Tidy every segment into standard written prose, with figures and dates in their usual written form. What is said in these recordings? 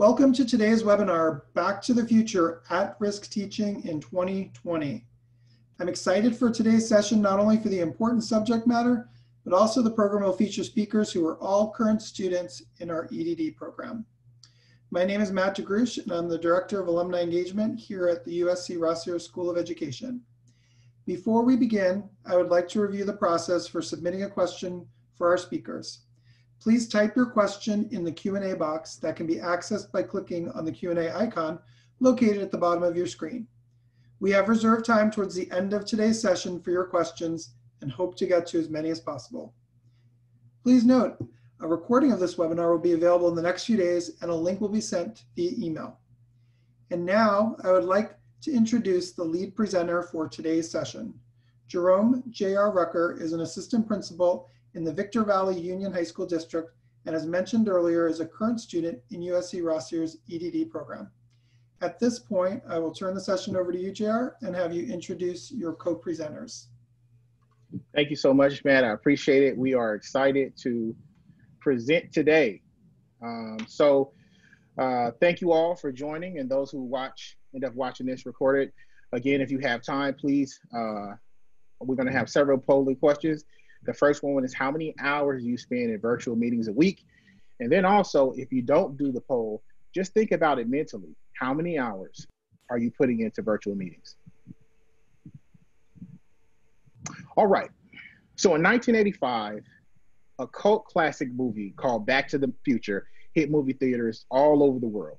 Welcome to today's webinar, Back to the Future, At-Risk Teaching in 2020. I'm excited for today's session, not only for the important subject matter, but also the program will feature speakers who are all current students in our EDD program. My name is Matt DeGrush, and I'm the Director of Alumni Engagement here at the USC Rossier School of Education. Before we begin, I would like to review the process for submitting a question for our speakers. Please type your question in the Q&A box that can be accessed by clicking on the Q&A icon located at the bottom of your screen. We have reserved time towards the end of today's session for your questions and hope to get to as many as possible. Please note, a recording of this webinar will be available in the next few days and a link will be sent via email. And now I would like to introduce the lead presenter for today's session. Jerome J.R. Rucker is an assistant principal in the Victor Valley Union High School District, and as mentioned earlier, is a current student in USC Rossier's EDD program. At this point, I will turn the session over to you, JR, and have you introduce your co-presenters. Thank you so much, Matt. I appreciate it. We are excited to present today. Thank you all for joining, and those who end up watching this recorded. Again, if you have time, please, we're going to have several polling questions. The first one is how many hours you spend in virtual meetings a week? And then also, if you don't do the poll, just think about it mentally. How many hours are you putting into virtual meetings? All right. So in 1985, a cult classic movie called Back to the Future hit movie theaters all over the world.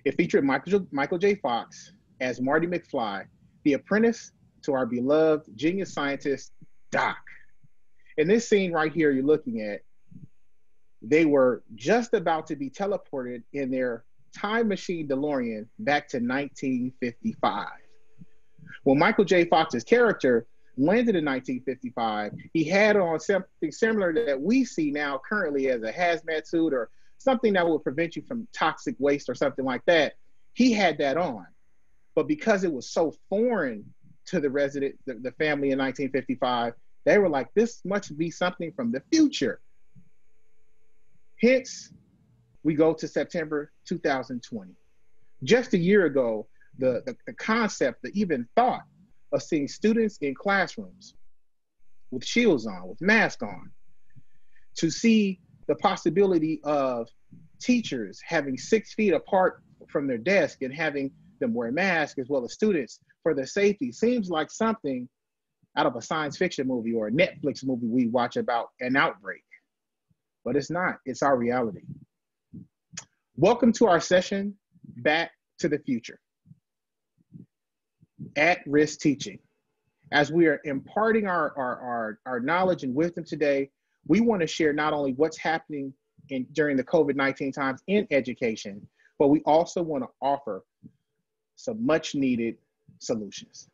It featured Michael J. Fox as Marty McFly, the apprentice to our beloved genius scientist, Doc. In this scene right here you're looking at, they were just about to be teleported in their time machine DeLorean back to 1955. When Michael J. Fox's character landed in 1955, he had on something similar that we see now currently as a hazmat suit or something that would prevent you from toxic waste or something like that. He had that on, but because it was so foreign to the family in 1955, they were like, this must be something from the future. Hence, we go to September 2020. Just a year ago, the concept, the even thought of seeing students in classrooms with shields on, with masks on, to see the possibility of teachers having 6 feet apart from their desk and having them wear masks as well as students for their safety seems like something out of a science fiction movie or a Netflix movie we watch about an outbreak. But it's not, it's our reality. Welcome to our session, Back to the Future, At-Risk Teaching. As we are imparting our knowledge and wisdom today, we want to share not only what's happening during the COVID-19 times in education, but we also want to offer some much needed solutions.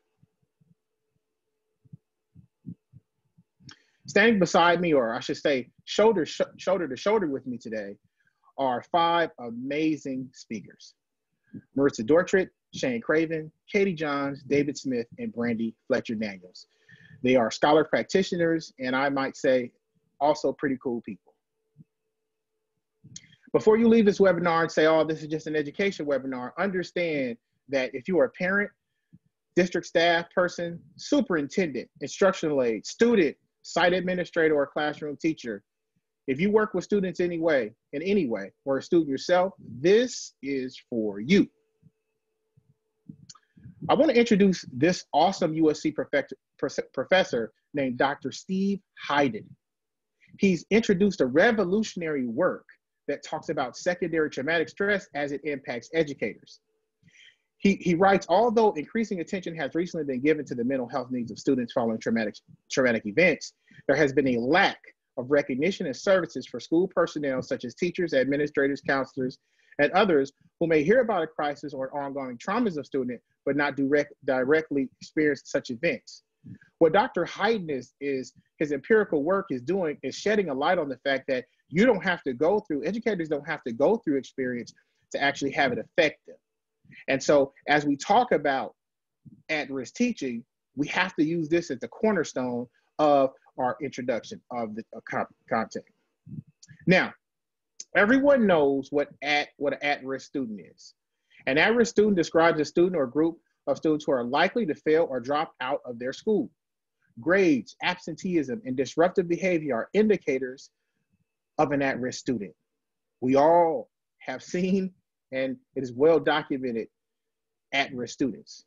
Standing beside me, or I should say shoulder to shoulder with me today, are 5 amazing speakers. Maritza Dortrait, Shane Craven, Katie Johns, David Smith, and Brandy Fletcher Daniels. They are scholar practitioners, and I might say also pretty cool people. Before you leave this webinar and say, oh, this is just an education webinar, understand that if you are a parent, district staff person, superintendent, instructional aide, student, site administrator, or classroom teacher, if you work with students in any way, or a student yourself, this is for you. I want to introduce this awesome USC professor named Dr. Steve Hayden. He's introduced a revolutionary work that talks about secondary traumatic stress as it impacts educators. He writes, although increasing attention has recently been given to the mental health needs of students following traumatic events, there has been a lack of recognition and services for school personnel such as teachers, administrators, counselors, and others who may hear about a crisis or ongoing traumas of students, but not directly experience such events. What Dr. Hayden is his empirical work is doing is shedding a light on the fact that educators don't have to go through experience to actually have it affect them. And so as we talk about at-risk teaching, we have to use this as the cornerstone of our introduction of the content. Now, Everyone knows what an at-risk student is. An at-risk student describes a student or group of students who are likely to fail or drop out of their school. Grades, absenteeism, and disruptive behavior are indicators of an at-risk student. We all have seen, and it is well documented, at-risk students.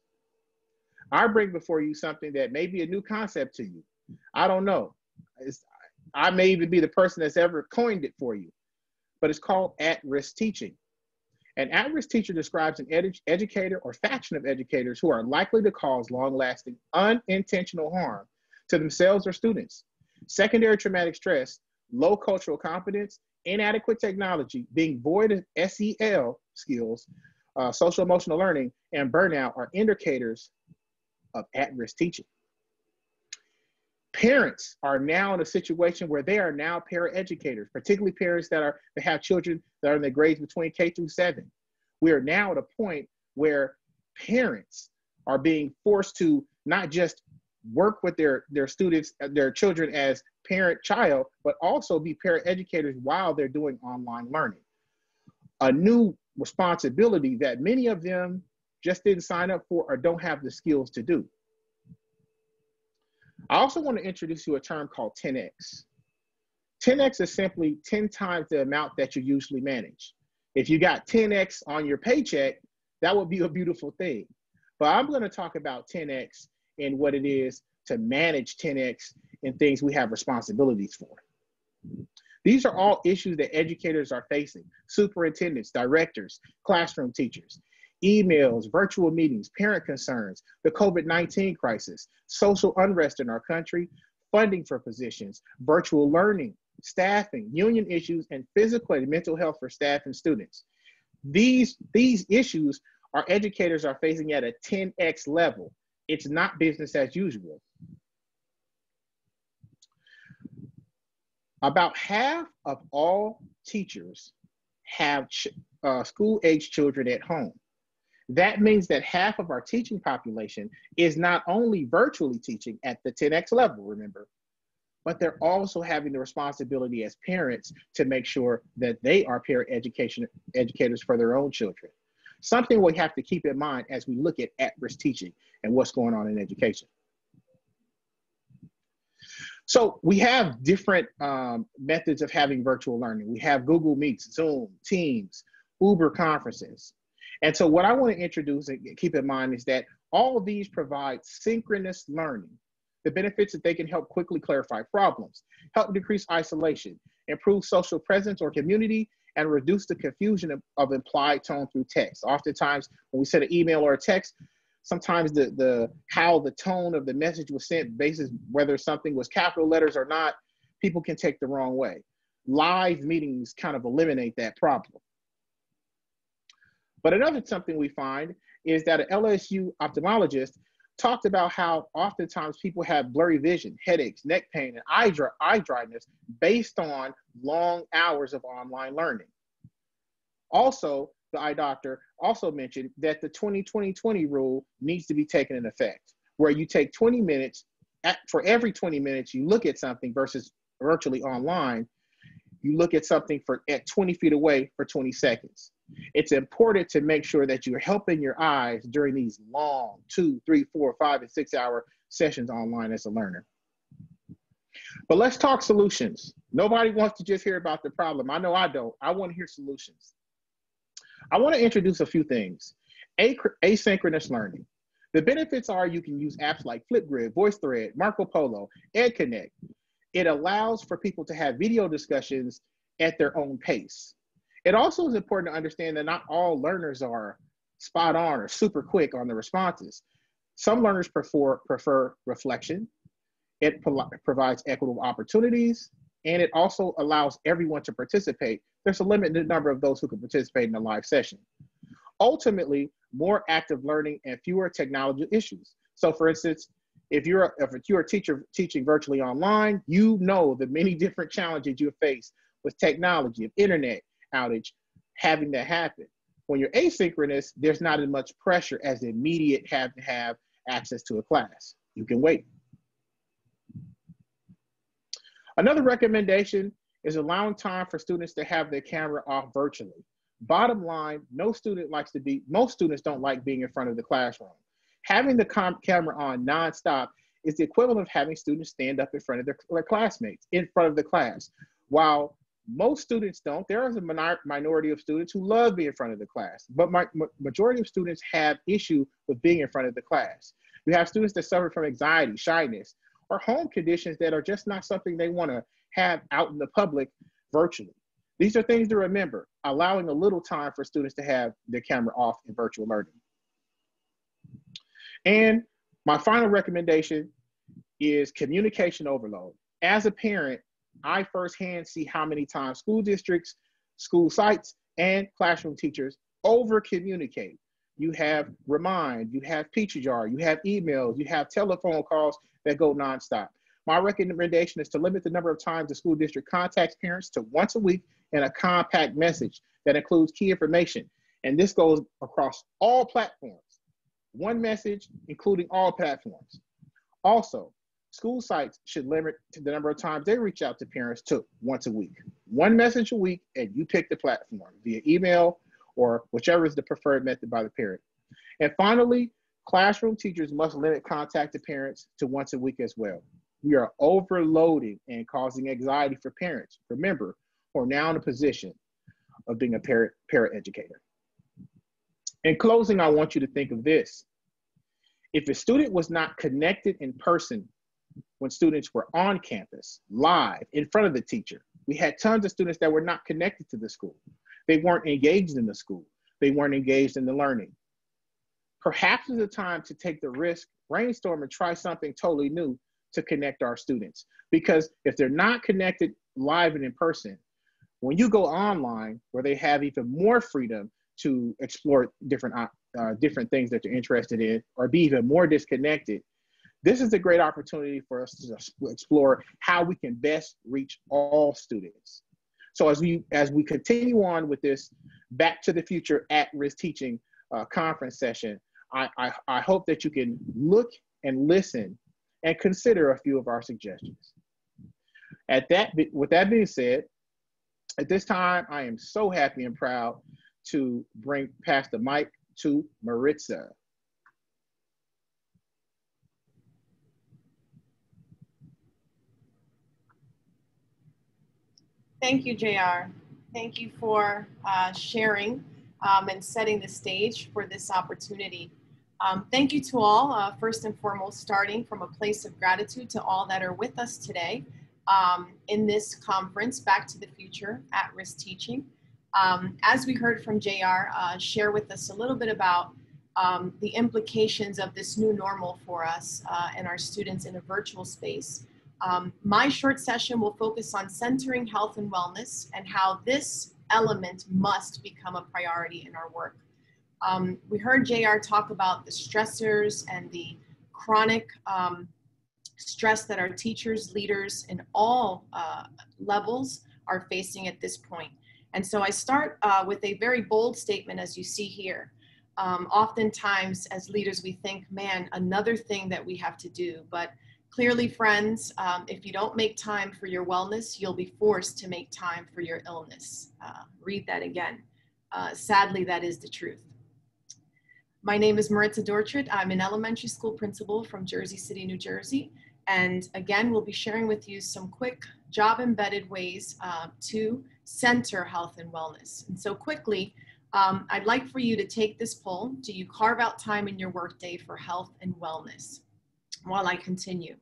I bring before you something that may be a new concept to you. I don't know. I may even be the person that's ever coined it for you, but it's called at-risk teaching. An at-risk teacher describes an educator or faction of educators who are likely to cause long-lasting unintentional harm to themselves or students. Secondary traumatic stress, low cultural competence, inadequate technology, being void of SEL skills, social emotional learning, and burnout are indicators of at-risk teaching. Parents are now in a situation where they are now paraeducators, particularly parents that have children that are in the grades between K through 7. We are now at a point where parents are being forced to not just work with their students, their children as parent-child, but also be paraeducators while they're doing online learning. A new responsibility that many of them just didn't sign up for or don't have the skills to do. I also want to introduce you a term called 10X. 10X is simply 10 times the amount that you usually manage. If you got 10X on your paycheck, that would be a beautiful thing. But I'm going to talk about 10X and what it is to manage 10X and things we have responsibilities for. These are all issues that educators are facing: superintendents, directors, classroom teachers, emails, virtual meetings, parent concerns, the COVID-19 crisis, social unrest in our country, funding for positions, virtual learning, staffing, union issues, and physical and mental health for staff and students. These issues our educators are facing at a 10X level. It's not business as usual. About half of all teachers have school-age children at home. That means that half of our teaching population is not only virtually teaching at the 10X level, remember, but they're also having the responsibility as parents to make sure that they are educators for their own children. Something we have to keep in mind as we look at-risk teaching and what's going on in education. So we have different methods of having virtual learning. We have Google Meets, Zoom, Teams, Uber conferences. And so what I want to introduce and keep in mind is that all of these provide synchronous learning. The benefits that they can help quickly clarify problems, help decrease isolation, improve social presence or community, and reduce the confusion of implied tone through text. Oftentimes, when we send an email or a text, sometimes how the tone of the message was sent, basis whether something was capital letters or not, people can take the wrong way. Live meetings kind of eliminate that problem. But another something we find is that an LSU ophthalmologist talked about how oftentimes people have blurry vision, headaches, neck pain, and eye dryness based on long hours of online learning. Also, the eye doctor also mentioned that the 20-20-20 rule needs to be taken in effect, where you take 20 minutes, for every 20 minutes you look at something versus virtually online, you look at something at 20 feet away for 20 seconds. It's important to make sure that you're helping your eyes during these long 2, 3, 4, 5, and 6 hour sessions online as a learner. But let's talk solutions. Nobody wants to just hear about the problem. I know I don't. I want to hear solutions. I want to introduce a few things. Asynchronous learning. The benefits are you can use apps like Flipgrid, VoiceThread, Marco Polo, EdConnect. It allows for people to have video discussions at their own pace. It also is important to understand that not all learners are spot on or super quick on the responses. Some learners prefer reflection. It provides equitable opportunities, and it also allows everyone to participate. There's a limited number of those who can participate in a live session. Ultimately, more active learning and fewer technology issues. So for instance, if you're a teacher teaching virtually online, you know the many different challenges you face with technology, internet outage, having that happen. When you're asynchronous, there's not as much pressure as the immediate have to have access to a class. You can wait. Another recommendation is allowing time for students to have their camera off virtually. Bottom line, most students don't like being in front of the classroom. Having the camera on nonstop is the equivalent of having students stand up in front of their classmates, in front of the class. While most students don't, there is a minority of students who love being in front of the class, but majority of students have issue with being in front of the class. You have students that suffer from anxiety, shyness, or home conditions that are just not something they want to have out in the public virtually. These are things to remember, allowing a little time for students to have their camera off in virtual learning. And my final recommendation is communication overload. As a parent, I firsthand see how many times school districts, school sites, and classroom teachers over-communicate. You have Remind, you have Peachy Jar, you have emails, you have telephone calls that go nonstop. My recommendation is to limit the number of times the school district contacts parents to once a week in a compact message that includes key information. And this goes across all platforms. One message, including all platforms. Also, school sites should limit the number of times they reach out to parents to once a week. One message a week, and you pick the platform via email or whichever is the preferred method by the parent. And finally, classroom teachers must limit contact to parents to once a week as well. We are overloading and causing anxiety for parents. Remember, we're now in a position of being a paraeducator. In closing, I want you to think of this. If a student was not connected in person when students were on campus, live, in front of the teacher, we had tons of students that were not connected to the school. They weren't engaged in the school. They weren't engaged in the learning. Perhaps it's a time to take the risk, brainstorm, and try something totally new to connect our students. Because if they're not connected live and in person, when you go online, where they have even more freedom to explore different things that they're interested in, or be even more disconnected, this is a great opportunity for us to explore how we can best reach all students. So as we continue on with this Back to the Future at-Risk Teaching conference session, I hope that you can look and listen and consider a few of our suggestions. With that being said, at this time, I am so happy and proud to pass the mic to Maritza. Thank you, JR. Thank you for sharing and setting the stage for this opportunity. Thank you to all, first and foremost, starting from a place of gratitude to all that are with us today in this conference, Back to the Future at-Risk Teaching. As we heard from JR, share with us a little bit about the implications of this new normal for us and our students in a virtual space. My short session will focus on centering health and wellness and how this element must become a priority in our work. We heard JR talk about the stressors and the chronic stress that our teachers, leaders in all levels are facing at this point. And so I start with a very bold statement, as you see here. Oftentimes as leaders, we think, man, another thing that we have to do. But clearly, friends, if you don't make time for your wellness, you'll be forced to make time for your illness. Read that again. Sadly, that is the truth. My name is Maritza Dortrait. I'm an elementary school principal from Jersey City, New Jersey. And again, we'll be sharing with you some quick job-embedded ways to center health and wellness. And so quickly, I'd like for you to take this poll. Do you carve out time in your workday for health and wellness? While I continue.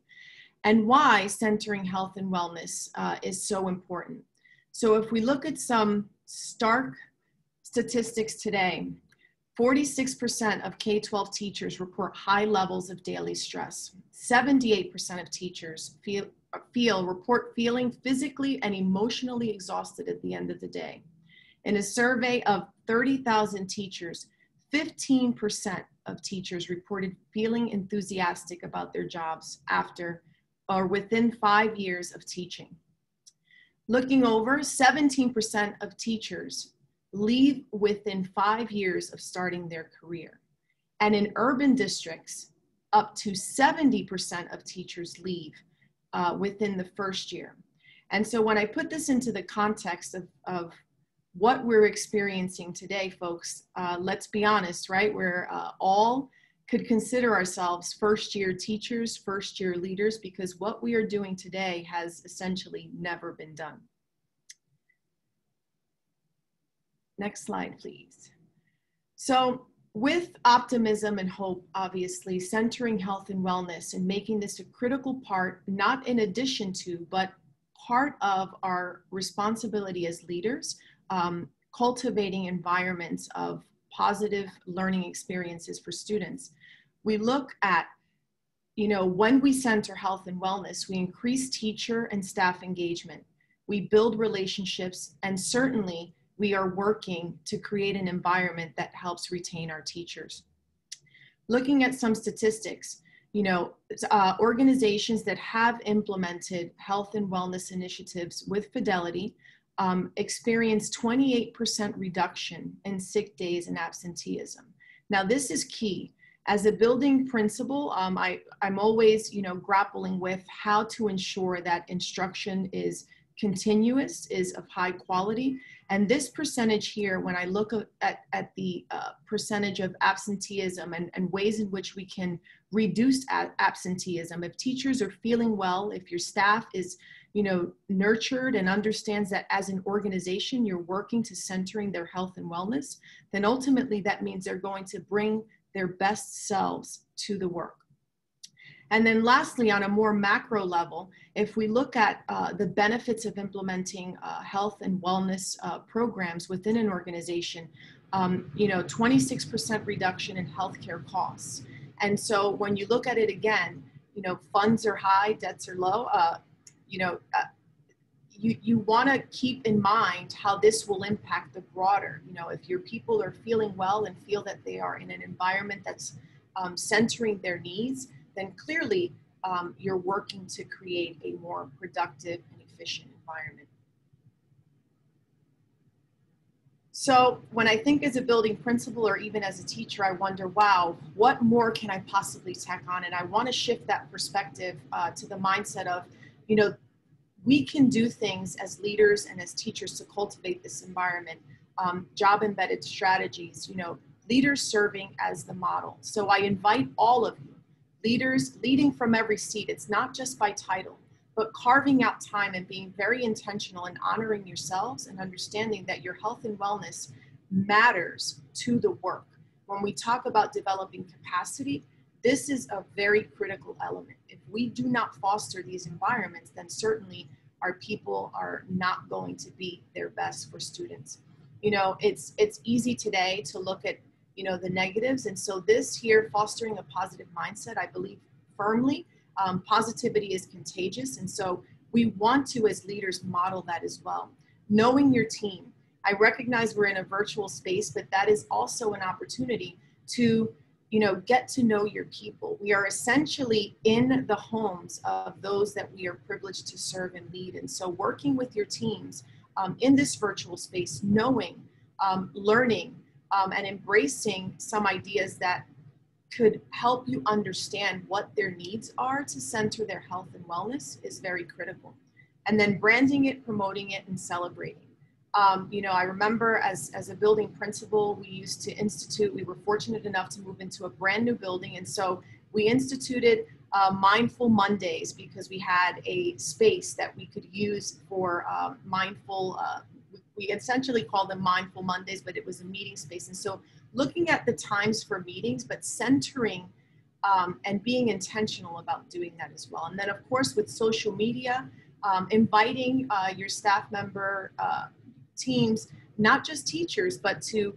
And why centering health and wellness is so important. So if we look at some stark statistics today, 46% of K-12 teachers report high levels of daily stress. 78% of teachers report feeling physically and emotionally exhausted at the end of the day. In a survey of 30,000 teachers, 15% of teachers reported feeling enthusiastic about their jobs after or within 5 years of teaching. Looking over, 17% of teachers leave within 5 years of starting their career. And in urban districts, up to 70% of teachers leave within the first year. And so when I put this into the context of what we're experiencing today, folks, let's be honest, right? We're all could consider ourselves first-year teachers, first-year leaders, because what we are doing today has essentially never been done. Next slide, please. So with optimism and hope, obviously, centering health and wellness and making this a critical part, not in addition to, but part of our responsibility as leaders, cultivating environments of positive learning experiences for students. We look at, when we center health and wellness, we increase teacher and staff engagement. We build relationships, and certainly we are working to create an environment that helps retain our teachers. Looking at some statistics, organizations that have implemented health and wellness initiatives with fidelity experienced 28% reduction in sick days and absenteeism. Now, this is key. As a building principal, I'm always, grappling with how to ensure that instruction is continuous, is of high quality. And this percentage here, when I look at the percentage of absenteeism and ways in which we can reduce absenteeism, if teachers are feeling well, if your staff is nurtured and understands that as an organization, you're working to centering their health and wellness, then ultimately that means they're going to bring their best selves to the work. And then lastly, on a more macro level, if we look at the benefits of implementing health and wellness programs within an organization, 26% reduction in healthcare costs. And so when you look at it again, funds are high, debts are low, you want to keep in mind how this will impact the broader. If your people are feeling well and feel that they are in an environment that's centering their needs, then clearly you're working to create a more productive and efficient environment. So when I think as a building principal or even as a teacher, I wonder, wow, what more can I possibly tack on? And I want to shift that perspective to the mindset of, we can do things as leaders and as teachers to cultivate this environment, job embedded strategies, leaders serving as the model. So I invite all of you, leaders leading from every seat. It's not just by title, but carving out time and being very intentional and honoring yourselves and understanding that your health and wellness matters to the work. When we talk about developing capacity, this is a very critical element. If we do not foster these environments, then certainly our people are not going to be their best for students. It's easy today to look at, the negatives. And so this here, fostering a positive mindset, I believe firmly, positivity is contagious. And so we want to, as leaders, model that as well. Knowing your team. I recognize we're in a virtual space, but that is also an opportunity to get to know your people. We are essentially in the homes of those that we are privileged to serve and lead. And so working with your teams in this virtual space, knowing, learning, and embracing some ideas that could help you understand what their needs are to center their health and wellness is very critical. And then branding it, promoting it, and celebrating. I remember as a building principal, we were fortunate enough to move into a brand new building. And so we instituted Mindful Mondays because we had a space that we could use for mindful, we essentially called them Mindful Mondays, but it was a meeting space. And so looking at the times for meetings, but centering and being intentional about doing that as well. And then of course with social media, inviting your staff member teams, not just teachers, but to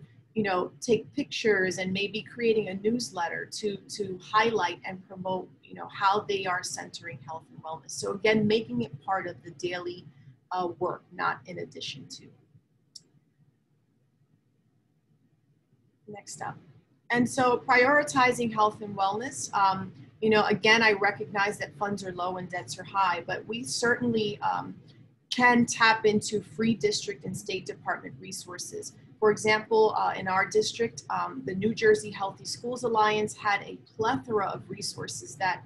take pictures and maybe creating a newsletter to highlight and promote how they are centering health and wellness. So again, making it part of the daily work, not in addition to. Next up. And so prioritizing health and wellness, again, I recognize that funds are low and debts are high, but we certainly can tap into free district and state department resources. For example, in our district, the New Jersey Healthy Schools Alliance had a plethora of resources that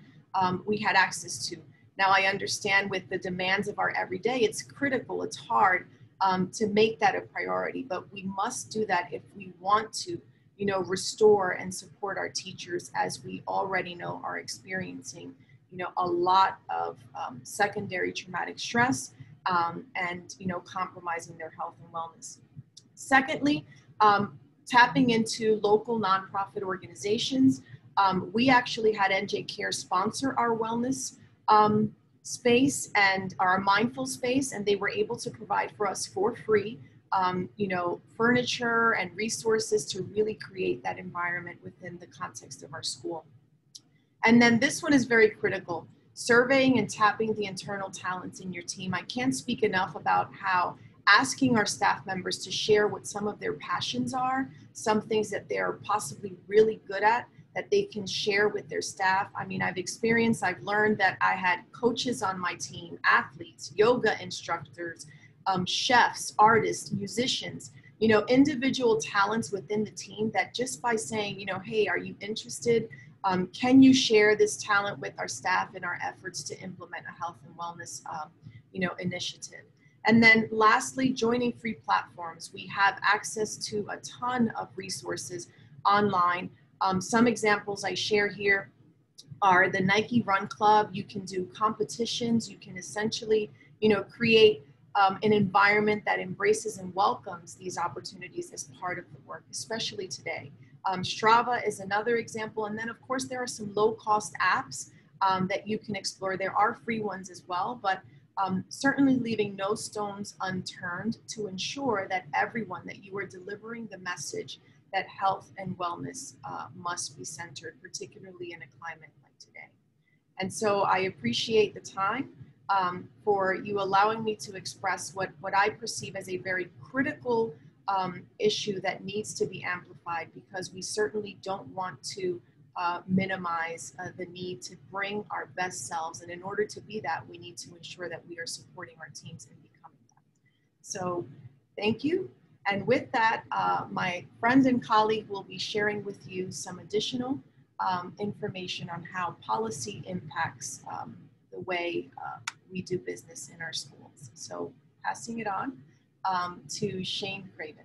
we had access to. Now, I understand with the demands of our everyday, it's critical, it's hard to make that a priority, but we must do that if we want to, you know, restore and support our teachers, as we already know are experiencing, you know, a lot of secondary traumatic stress and, you know, compromising their health and wellness. Secondly, tapping into local nonprofit organizations. We actually had NJ Care sponsor our wellness space and our mindful space, and they were able to provide for us for free, you know, furniture and resources to really create that environment within the context of our school. And then this one is very critical, surveying and tapping the internal talents in your team. I can't speak enough about how asking our staff members to share what some of their passions are, some things that they're possibly really good at, that they can share with their staff. I mean, I've learned that I had coaches on my team, athletes, yoga instructors, chefs, artists, musicians, you know, individual talents within the team that just by saying, you know, hey, are you interested? Can you share this talent with our staff in our efforts to implement a health and wellness, you know, initiative? And then lastly, joining free platforms. We have access to a ton of resources online. Some examples I share here are the Nike Run Club. You can do competitions. You can essentially, you know, create an environment that embraces and welcomes these opportunities as part of the work, especially today. Strava is another example. And then of course, there are some low-cost apps that you can explore. There are free ones as well, but certainly leaving no stones unturned to ensure that everyone, that you are delivering the message that health and wellness must be centered, particularly in a climate like today. And so I appreciate the time for you allowing me to express what I perceive as a very critical issue that needs to be amplified, because we certainly don't want to minimize the need to bring our best selves. And in order to be that, we need to ensure that we are supporting our teams in becoming that. So thank you. And with that, my friend and colleague will be sharing with you some additional information on how policy impacts the way we do business in our schools. So passing it on to Shane Craven.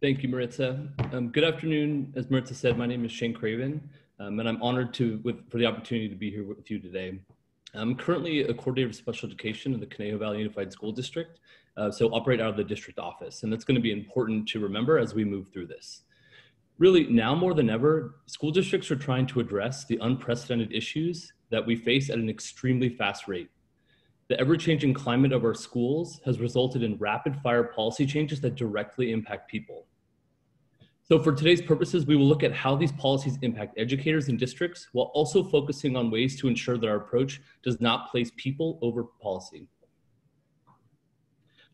Thank you, Maritza. Good afternoon. As Maritza said, my name is Shane Craven, and I'm honored for the opportunity to be here with you today. I'm currently a coordinator of special education in the Conejo Valley Unified School District, so operate out of the district office, and that's going to be important to remember as we move through this. Really, now more than ever, school districts are trying to address the unprecedented issues that we face at an extremely fast rate. The ever-changing climate of our schools has resulted in rapid-fire policy changes that directly impact people. So for today's purposes, we will look at how these policies impact educators and districts, while also focusing on ways to ensure that our approach does not place people over policy.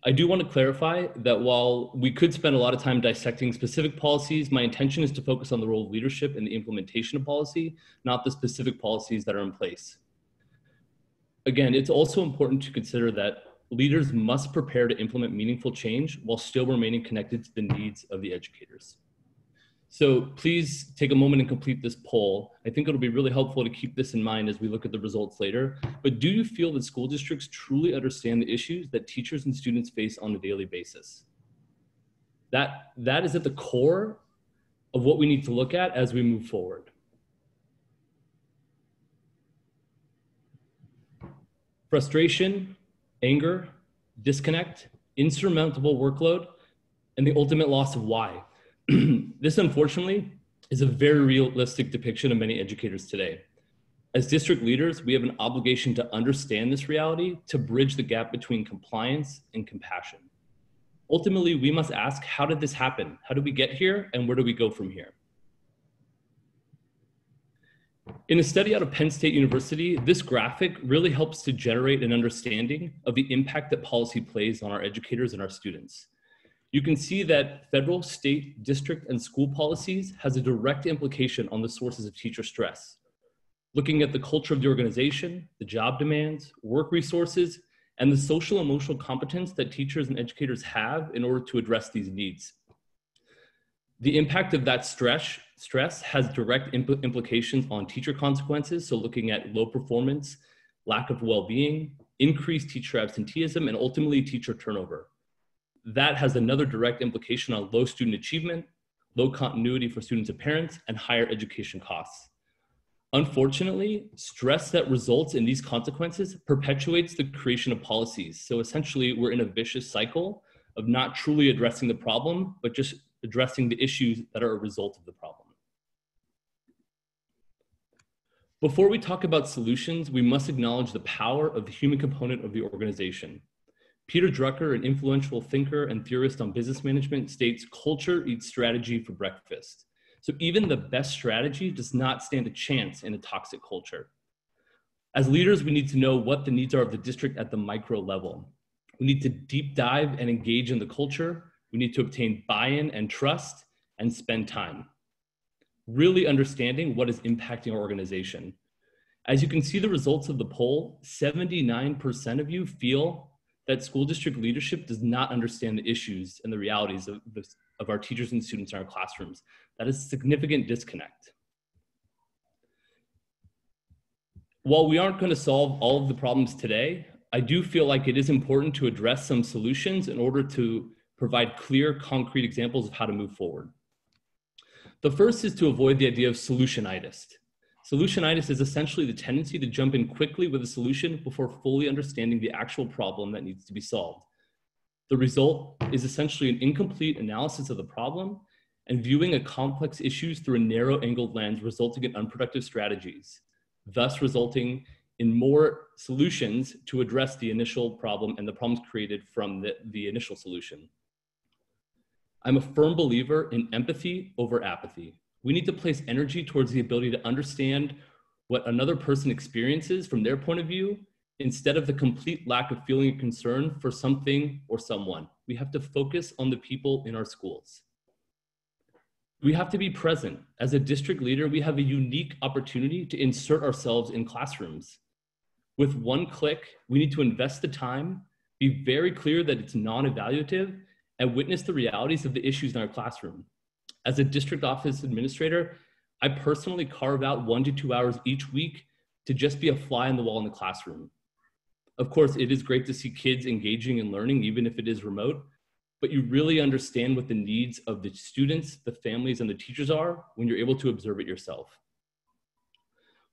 I do want to clarify that while we could spend a lot of time dissecting specific policies, my intention is to focus on the role of leadership in the implementation of policy, not the specific policies that are in place. Again, it's also important to consider that leaders must prepare to implement meaningful change while still remaining connected to the needs of the educators. So please take a moment and complete this poll. I think it'll be really helpful to keep this in mind as we look at the results later. But do you feel that school districts truly understand the issues that teachers and students face on a daily basis? That is at the core of what we need to look at as we move forward. Frustration, anger, disconnect, insurmountable workload, and the ultimate loss of why. This, unfortunately, is a very realistic depiction of many educators today. As district leaders, we have an obligation to understand this reality, to bridge the gap between compliance and compassion. Ultimately, we must ask, how did this happen? How did we get here? And where do we go from here? In a study out of Penn State University, this graphic really helps to generate an understanding of the impact that policy plays on our educators and our students. You can see that federal, state, district, and school policies has a direct implication on the sources of teacher stress. Looking at the culture of the organization, the job demands, work resources, and the social and emotional competence that teachers and educators have in order to address these needs. The impact of that stress stress has direct implications on teacher consequences. So looking at low performance, lack of well-being, increased teacher absenteeism, and ultimately teacher turnover. That has another direct implication on low student achievement, low continuity for students and parents, and higher education costs. Unfortunately, stress that results in these consequences perpetuates the creation of policies. So essentially, we're in a vicious cycle of not truly addressing the problem, but just addressing the issues that are a result of the problem. Before we talk about solutions, we must acknowledge the power of the human component of the organization. Peter Drucker, an influential thinker and theorist on business management, states, "Culture eats strategy for breakfast." So even the best strategy does not stand a chance in a toxic culture. As leaders, we need to know what the needs are of the district at the micro level. We need to deep dive and engage in the culture. We need to obtain buy-in and trust and spend time really understanding what is impacting our organization. As you can see the results of the poll, 79% of you feel that school district leadership does not understand the issues and the realities of our teachers and students in our classrooms. That is a significant disconnect. While we aren't going to solve all of the problems today, I do feel like it is important to address some solutions in order to provide clear, concrete examples of how to move forward. The first is to avoid the idea of solutionitis. Solutionitis is essentially the tendency to jump in quickly with a solution before fully understanding the actual problem that needs to be solved. The result is essentially an incomplete analysis of the problem and viewing a complex issues through a narrow-angled lens, resulting in unproductive strategies, thus resulting in more solutions to address the initial problem and the problems created from the initial solution. I'm a firm believer in empathy over apathy. We need to place energy towards the ability to understand what another person experiences from their point of view, instead of the complete lack of feeling and concern for something or someone. We have to focus on the people in our schools. We have to be present. As a district leader, we have a unique opportunity to insert ourselves in classrooms. With one click, we need to invest the time, be very clear that it's non-evaluative, and witness the realities of the issues in our classroom. As a district office administrator, I personally carve out 1 to 2 hours each week to just be a fly on the wall in the classroom. Of course, it is great to see kids engaging and learning, even if it is remote, but you really understand what the needs of the students, the families, and the teachers are when you're able to observe it yourself.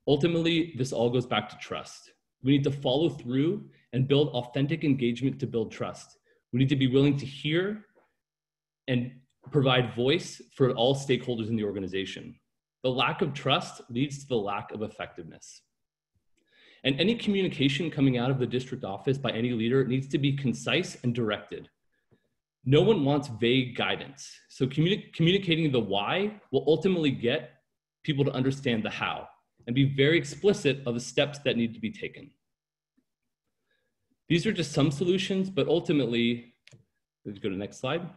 Ultimately, this all goes back to trust. We need to follow through and build authentic engagement to build trust. We need to be willing to hear and provide voice for all stakeholders in the organization. The lack of trust leads to the lack of effectiveness. And any communication coming out of the district office by any leader needs to be concise and directed. No one wants vague guidance. So communicating the why will ultimately get people to understand the how and be very explicit of the steps that need to be taken. These are just some solutions, but ultimately, let's go to the next slide.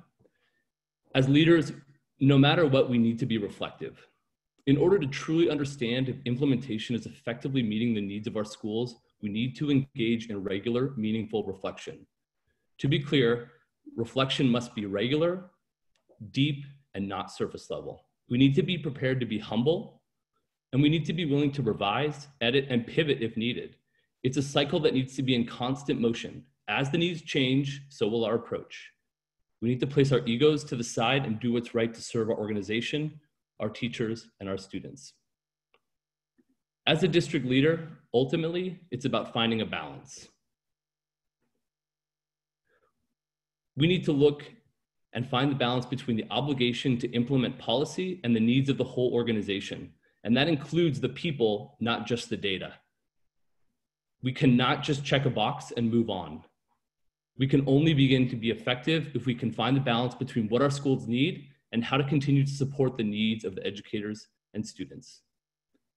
As leaders, no matter what, we need to be reflective. In order to truly understand if implementation is effectively meeting the needs of our schools, we need to engage in regular, meaningful reflection. To be clear, reflection must be regular, deep, and not surface level. We need to be prepared to be humble, and we need to be willing to revise, edit, and pivot if needed. It's a cycle that needs to be in constant motion. As the needs change, so will our approach. We need to place our egos to the side and do what's right to serve our organization, our teachers, and our students. As a district leader, ultimately, it's about finding a balance. We need to look and find the balance between the obligation to implement policy and the needs of the whole organization. And that includes the people, not just the data. We cannot just check a box and move on. We can only begin to be effective if we can find the balance between what our schools need and how to continue to support the needs of the educators and students.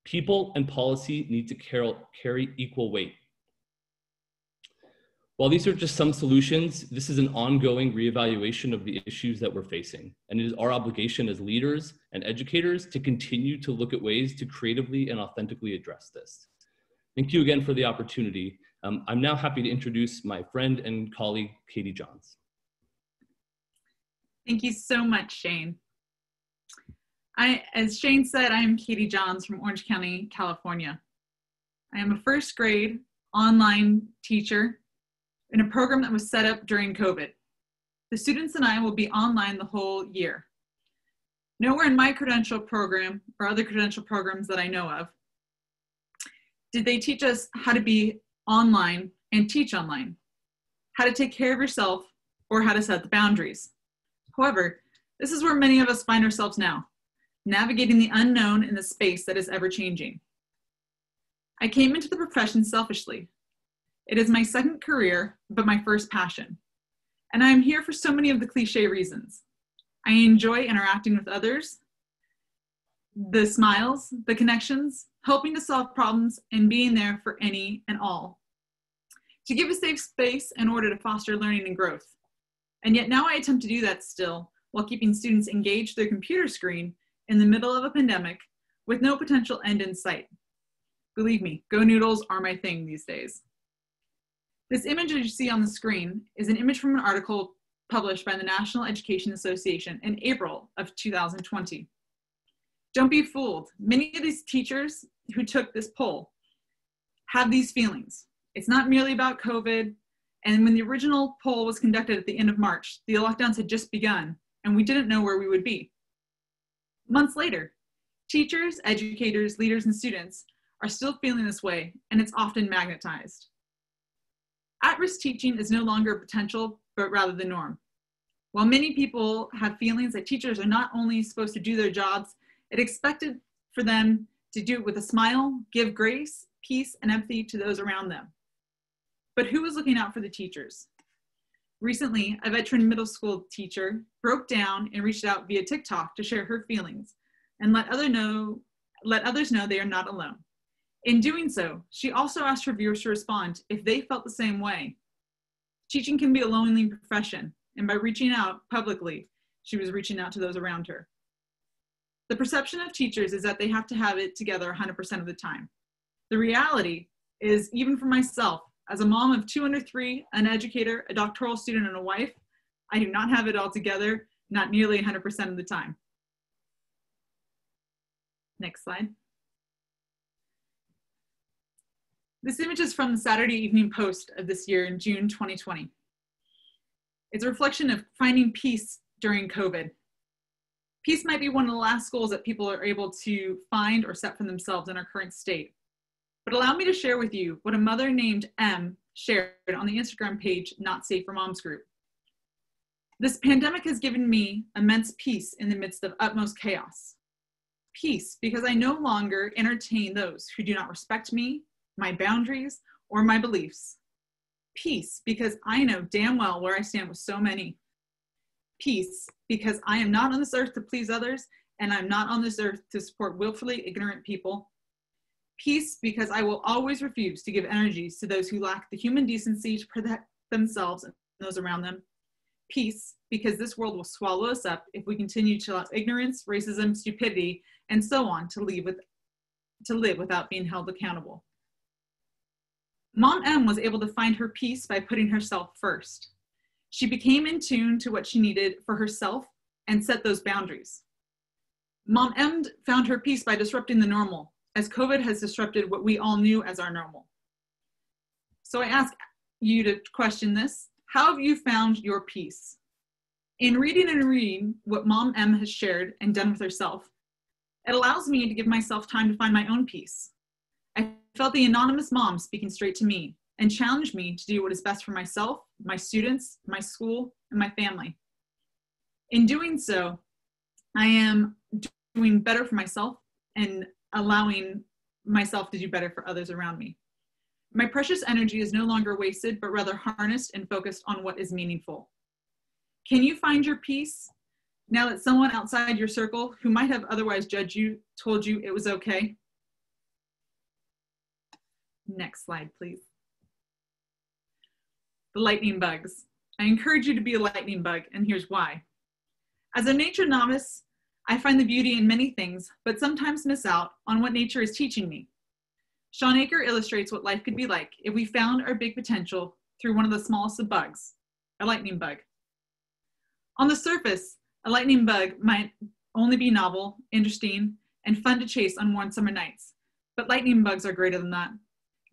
People and policy need to carry equal weight. While these are just some solutions, this is an ongoing reevaluation of the issues that we're facing. And it is our obligation as leaders and educators to continue to look at ways to creatively and authentically address this. Thank you again for the opportunity. I'm now happy to introduce my friend and colleague, Katie Johns. Thank you so much, Shane. As Shane said, I am Katie Johns from Orange County, California. I am a first grade online teacher in a program that was set up during COVID. The students and I will be online the whole year. Nowhere in my credential program or other credential programs that I know of did they teach us how to be online and teach online, how to take care of yourself, or how to set the boundaries. However, this is where many of us find ourselves now, navigating the unknown in the space that is ever changing. I came into the profession selfishly. It is my second career, but my first passion. And I am here for so many of the cliche reasons. I enjoy interacting with others, the smiles, the connections, helping to solve problems, and being there for any and all. To give a safe space in order to foster learning and growth. And yet now I attempt to do that still while keeping students engaged through their computer screen in the middle of a pandemic with no potential end in sight. Believe me, Go Noodles are my thing these days. This image that you see on the screen is an image from an article published by the National Education Association in April of 2020. Don't be fooled. Many of these teachers who took this poll have these feelings. It's not merely about COVID. And when the original poll was conducted at the end of March, the lockdowns had just begun and we didn't know where we would be. Months later, teachers, educators, leaders, and students are still feeling this way, and it's often magnetized. At-risk teaching is no longer a potential, but rather the norm. While many people have feelings that teachers are not only supposed to do their jobs, it's expected for them to do it with a smile, give grace, peace, and empathy to those around them. But who is looking out for the teachers? Recently, a veteran middle school teacher broke down and reached out via TikTok to share her feelings and let others know they are not alone. In doing so, she also asked her viewers to respond if they felt the same way. Teaching can be a lonely profession, and by reaching out publicly, she was reaching out to those around her. The perception of teachers is that they have to have it together 100% of the time. The reality is, even for myself, as a mom of 2 under 3, an educator, a doctoral student, and a wife, I do not have it all together, not nearly 100% of the time. Next slide. This image is from the Saturday Evening Post of this year in June 2020. It's a reflection of finding peace during COVID. Peace might be one of the last goals that people are able to find or set for themselves in our current state. But allow me to share with you what a mother named M shared on the Instagram page, Not Safe for Moms group. This pandemic has given me immense peace in the midst of utmost chaos. Peace because I no longer entertain those who do not respect me, my boundaries, or my beliefs. Peace because I know damn well where I stand with so many. Peace because I am not on this earth to please others, and I'm not on this earth to support willfully ignorant people. Peace because I will always refuse to give energies to those who lack the human decency to protect themselves and those around them. Peace because this world will swallow us up if we continue to allow ignorance, racism, stupidity, and so on to live without being held accountable. Mom M was able to find her peace by putting herself first. She became in tune to what she needed for herself and set those boundaries. Mom M found her peace by disrupting the normal, as COVID has disrupted what we all knew as our normal. So I ask you to question this. How have you found your peace? In reading what Mom M has shared and done with herself, it allows me to give myself time to find my own peace. I felt the anonymous mom speaking straight to me and challenged me to do what is best for myself, my students, my school, and my family. In doing so, I am doing better for myself and allowing myself to do better for others around me. My precious energy is no longer wasted, but rather harnessed and focused on what is meaningful. Can you find your peace now that someone outside your circle who might have otherwise judged you told you it was okay? Next slide, please. The lightning bugs. I encourage you to be a lightning bug, and here's why. As a nature novice, I find the beauty in many things, but sometimes miss out on what nature is teaching me. Sean Aker illustrates what life could be like if we found our big potential through one of the smallest of bugs, a lightning bug. On the surface, a lightning bug might only be novel, interesting, and fun to chase on warm summer nights. But lightning bugs are greater than that.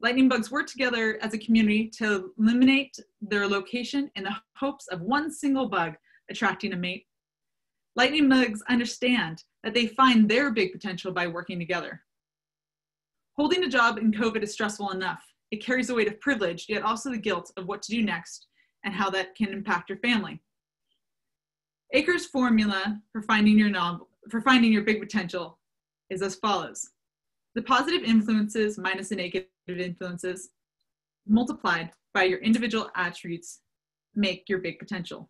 Lightning bugs work together as a community to eliminate their location in the hopes of one single bug attracting a mate. Lightning bugs understand that they find their big potential by working together. Holding a job in COVID is stressful enough. It carries the weight of privilege, yet also the guilt of what to do next and how that can impact your family. Acre's formula for finding your big potential is as follows. The positive influences minus the negative influences multiplied by your individual attributes make your big potential.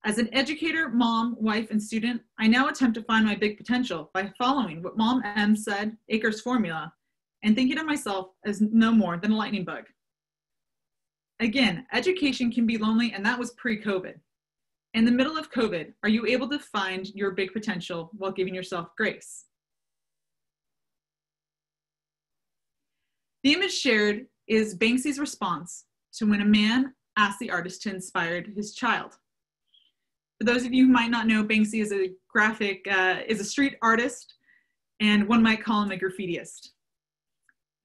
As an educator, mom, wife, and student, I now attempt to find my big potential by following what Mom M said, Acre's formula, and thinking of myself as no more than a lightning bug. Again, education can be lonely, and that was pre-COVID. In the middle of COVID, are you able to find your big potential while giving yourself grace? The image shared is Banksy's response to when a man asked the artist to inspire his child. For those of you who might not know, Banksy is a street artist, and one might call him a graffitiist.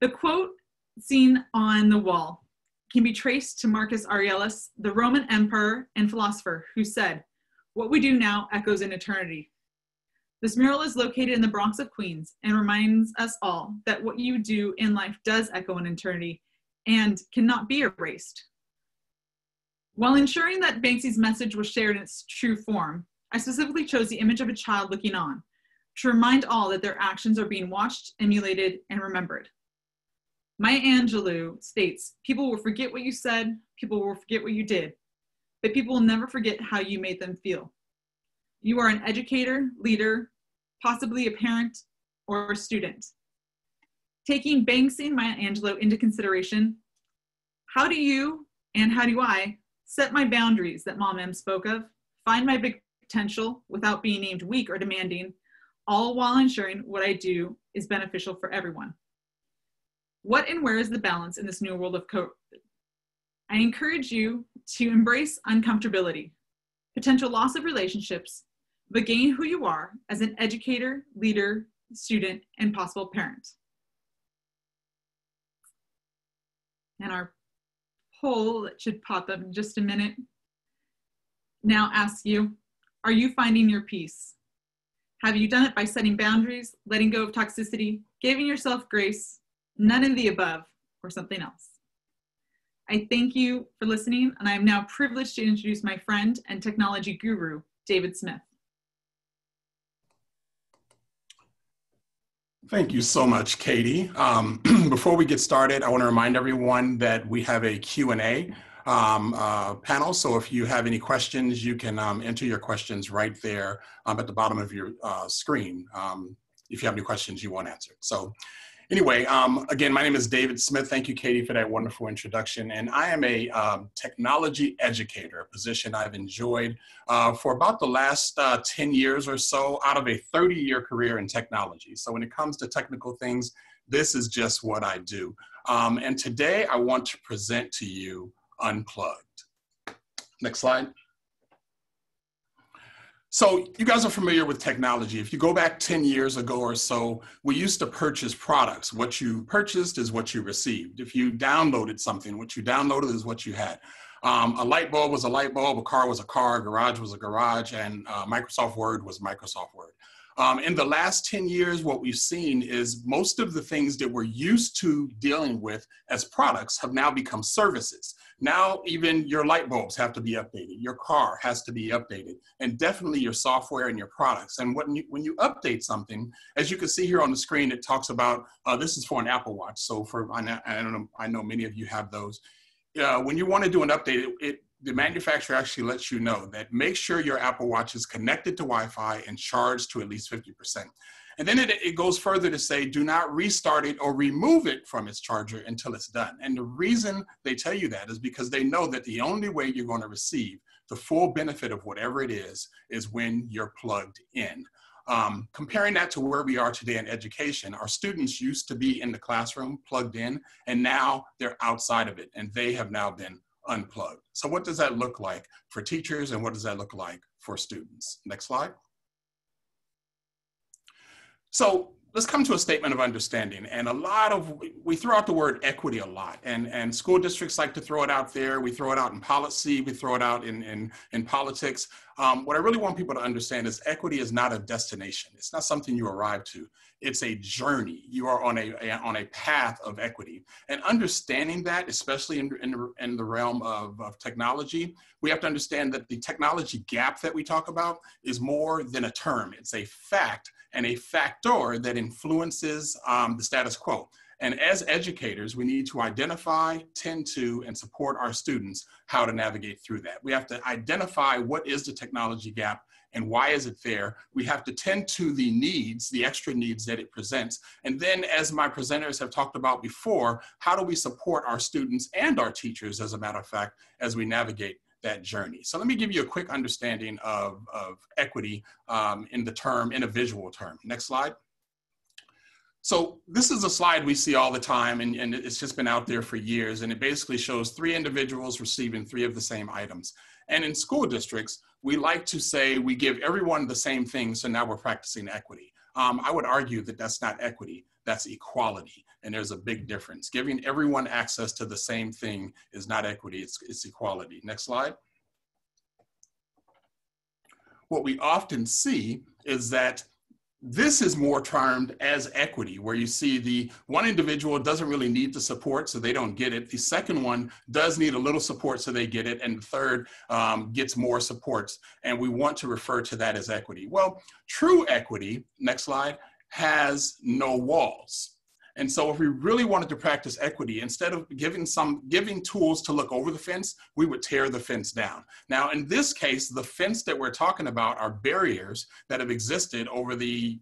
The quote seen on the wall can be traced to Marcus Aurelius, the Roman emperor and philosopher, who said, "What we do now echoes in eternity." This mural is located in the Bronx of Queens and reminds us all that what you do in life does echo in eternity and cannot be erased. While ensuring that Banksy's message was shared in its true form, I specifically chose the image of a child looking on to remind all that their actions are being watched, emulated, and remembered. Maya Angelou states, "People will forget what you said, people will forget what you did, but people will never forget how you made them feel." You are an educator, leader, possibly a parent, or a student. Taking Banksy and Maya Angelou into consideration, how do you and how do I set my boundaries that Mom M spoke of, find my big potential without being named weak or demanding, all while ensuring what I do is beneficial for everyone? What and where is the balance in this new world of COVID? I encourage you to embrace uncomfortability, potential loss of relationships, but gain who you are as an educator, leader, student, and possible parent. And our poll that should pop up in just a minute now asks you, are you finding your peace? Have you done it by setting boundaries, letting go of toxicity, giving yourself grace, none of the above, or something else? I thank you for listening, and I am now privileged to introduce my friend and technology guru, David Smith. Thank you so much, Katie. Before we get started, I want to remind everyone that we have a Q&A panel. So if you have any questions, you can enter your questions right there at the bottom of your screen if you have any questions you want answered. So anyway, again, my name is David Smith. Thank you, Katie, for that wonderful introduction. And I am a technology educator, a position I've enjoyed for about the last 10 years or so out of a 30-year career in technology. So when it comes to technical things, this is just what I do. And today I want to present to you Unplugged. Next slide. So you guys are familiar with technology. If you go back 10 years ago or so, we used to purchase products. What you purchased is what you received. If you downloaded something, what you downloaded is what you had. A light bulb was a light bulb, a car was a car, a garage was a garage, and Microsoft Word was Microsoft Word. In the last 10 years, what we've seen is most of the things that we're used to dealing with as products have now become services. Now, even your light bulbs have to be updated. Your car has to be updated, and definitely your software and your products. And when you update something, as you can see here on the screen, it talks about, this is for an Apple Watch. So I know many of you have those. When you want to do an update, the manufacturer actually lets you know that make sure your Apple Watch is connected to Wi-Fi and charged to at least 50%. And then it goes further to say, do not restart it or remove it from its charger until it's done. And the reason they tell you that is because they know that the only way you're going to receive the full benefit of whatever it is when you're plugged in. Comparing that to where we are today in education, our students used to be in the classroom plugged in, and now they're outside of it, and they have now been unplugged. So what does that look like for teachers, and what does that look like for students? Next slide. So let's come to a statement of understanding. And we throw out the word equity a lot, and school districts like to throw it out there. We throw it out in policy, we throw it out in politics. What I really want people to understand is equity is not a destination. It's not something you arrive to. It's a journey. You are on a path of equity. And understanding that, especially in the realm of technology, we have to understand that the technology gap that we talk about is more than a term. It's a fact and a factor that influences the status quo. And as educators, we need to identify, tend to, and support our students how to navigate through that. We have to identify what is the technology gap and why is it there. We have to tend to the needs, the extra needs that it presents. And then, as my presenters have talked about before, how do we support our students and our teachers, as a matter of fact, as we navigate that journey. So let me give you a quick understanding of equity in a visual term. Next slide. So this is a slide we see all the time, and it's just been out there for years, and it basically shows 3 individuals receiving 3 of the same items. And in school districts, we like to say we give everyone the same thing, so now we're practicing equity. I would argue that that's not equity, that's equality, and there's a big difference. Giving everyone access to the same thing is not equity, it's equality. Next slide. What we often see is that this is more termed as equity, where you see the one individual doesn't really need the support, so they don't get it. The second one does need a little support, so they get it. And the third gets more supports. And we want to refer to that as equity. Well, true equity, next slide, has no walls. And so if we really wanted to practice equity, instead of giving tools to look over the fence, we would tear the fence down. Now, in this case, the fence that we're talking about are barriers that have existed over the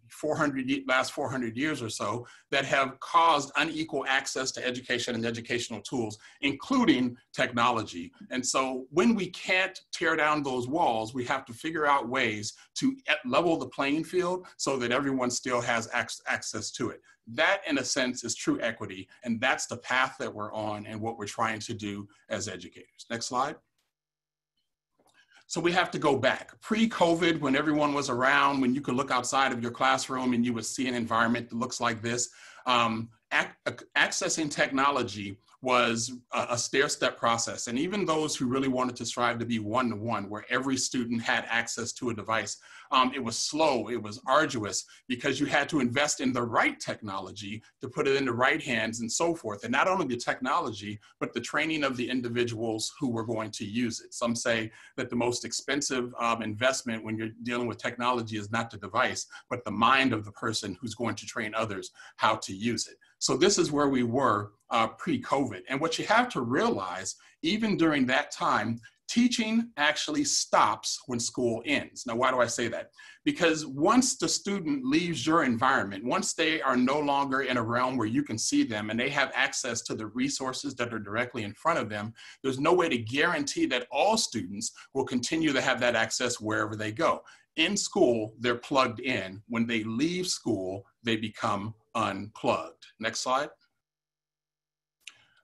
last 400 years or so that have caused unequal access to education and educational tools, including technology. And so when we can't tear down those walls, we have to figure out ways to level the playing field so that everyone still has access to it. That, in a sense, is true equity, and that's the path that we're on and what we're trying to do as educators. Next slide. So we have to go back. Pre-COVID, when everyone was around, when you could look outside of your classroom and you would see an environment that looks like this, accessing technology was a stair-step process. And even those who really wanted to strive to be one-to-one, where every student had access to a device, it was slow, it was arduous, because you had to invest in the right technology to put it in the right hands and so forth. And not only the technology, but the training of the individuals who were going to use it. Some say that the most expensive investment when you're dealing with technology is not the device, but the mind of the person who's going to train others how to use it. So this is where we were pre-COVID. And what you have to realize, even during that time, teaching actually stops when school ends. Now, why do I say that? Because once the student leaves your environment, once they are no longer in a realm where you can see them and they have access to the resources that are directly in front of them, there's no way to guarantee that all students will continue to have that access wherever they go. In school, they're plugged in. When they leave school, they become unplugged. Next slide.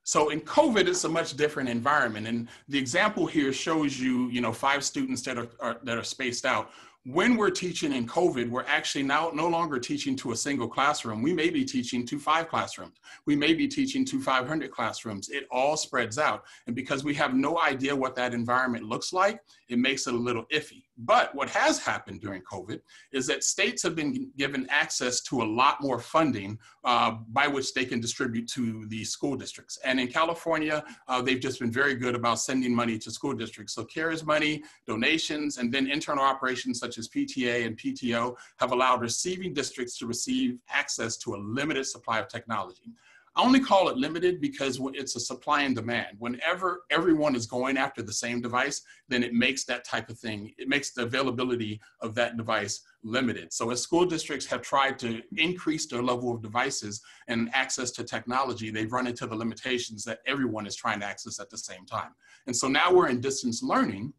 So in COVID, it's a much different environment. And the example here shows you, 5 students that are spaced out. When we're teaching in COVID, we're actually now no longer teaching to a single classroom. We may be teaching to 5 classrooms. We may be teaching to 500 classrooms. It all spreads out. And because we have no idea what that environment looks like, it makes it a little iffy. But what has happened during COVID is that states have been given access to a lot more funding by which they can distribute to the school districts. And in California, they've just been very good about sending money to school districts. So CARES money, donations, and then internal operations such as PTA and PTO have allowed receiving districts to receive access to a limited supply of technology. I only call it limited because it's a supply and demand. Whenever everyone is going after the same device, then it makes that type of thing, it makes the availability of that device limited. So as school districts have tried to increase their level of devices and access to technology, they've run into the limitations that everyone is trying to access at the same time. And so now we're in distance learning.